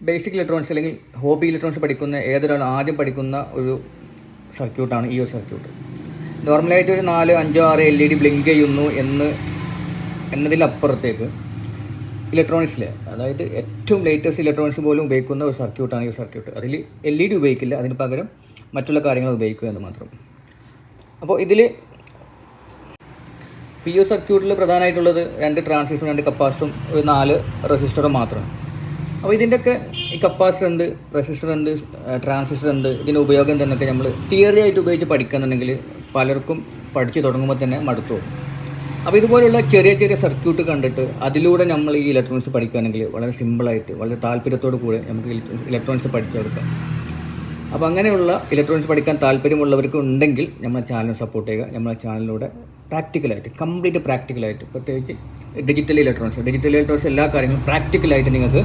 Basic electronics അല്ലെങ്കിൽ hobby electronics പഠിക്കുന്ന ഏതൊരാൾ ആദ്യം പഠിക്കുന്ന ഒരു സർക്യൂട്ടാണ് ഈ ഒരു സർക്യൂട്ട്. നോർമലായിട്ട് ഒരു 4, 5, 6 LED ബ്ലിങ്ക് ചെയ്യുന്നു എന്നതിലപ്പുറത്തേക്ക് ഇലക്ട്രോണിക്സിൽ, അതായത് ഏറ്റവും ലേറ്റസ്റ്റ് ഇലക്ട്രോണിക്സ് പോലും ഉപയോഗിക്കുന്ന ഒരു സർക്യൂട്ടാണ് ഈ സർക്യൂട്ട്. അതിൽ LED ഉപയോഗിക്കില്ല, അതിന് പകരം മറ്റുള്ള കാര്യങ്ങൾ ഉപയോഗിക്കുക എന്ന് മാത്രം. അപ്പോൾ ഇതിൽ ഈ ഒരു സർക്യൂട്ടിൽ പ്രധാനമായിട്ടുള്ളത് 2 ട്രാൻസിസ്റ്ററും 2 കപ്പാസിറ്ററും ഒരു 4 റെസിസ്റ്ററും മാത്രമാണ്. അപ്പോൾ ഇതിൻ്റെയൊക്കെ ഈ കപ്പാസിറ്റർ എന്ത്, റെസിസ്റ്റർ എന്ത്, ട്രാൻസിസ്റ്റർ എന്ത്, ഇതിൻ്റെ ഉപയോഗം എന്തെന്നൊക്കെ നമ്മൾ തിയറി ആയിട്ട് ഉപയോഗിച്ച് പഠിക്കുന്നുണ്ടെങ്കിൽ പലർക്കും പഠിച്ച് തുടങ്ങുമ്പോൾ തന്നെ മടുത്തു പോകും. അപ്പോൾ ഇതുപോലുള്ള ചെറിയ ചെറിയ സർക്യൂട്ട് കണ്ടിട്ട് അതിലൂടെ നമ്മൾ ഈ ഇലക്ട്രോണിക്സ് പഠിക്കുകയാണെങ്കിൽ വളരെ സിമ്പിളായിട്ട് വളരെ താല്പര്യത്തോടു കൂടി നമുക്ക് ഇലക്ട്രോണിക്സ് പഠിച്ചെടുക്കാം. അപ്പോൾ അങ്ങനെയുള്ള ഇലക്ട്രോണിക്സ് പഠിക്കാൻ താല്പര്യമുള്ളവർക്ക് ഉണ്ടെങ്കിൽ നമ്മളെ ചാനൽ സപ്പോർട്ട് ചെയ്യുക. നമ്മളെ ചാനലിലൂടെ പ്രാക്ടിക്കലായിട്ട്, കംപ്ലീറ്റ് പ്രാക്ടിക്കലായിട്ട്, പ്രത്യേകിച്ച് ഡിജിറ്റൽ ഇലക്ട്രോണിക്സ് എല്ലാ കാര്യങ്ങളും പ്രാക്ടിക്കലായിട്ട് നിങ്ങൾക്ക്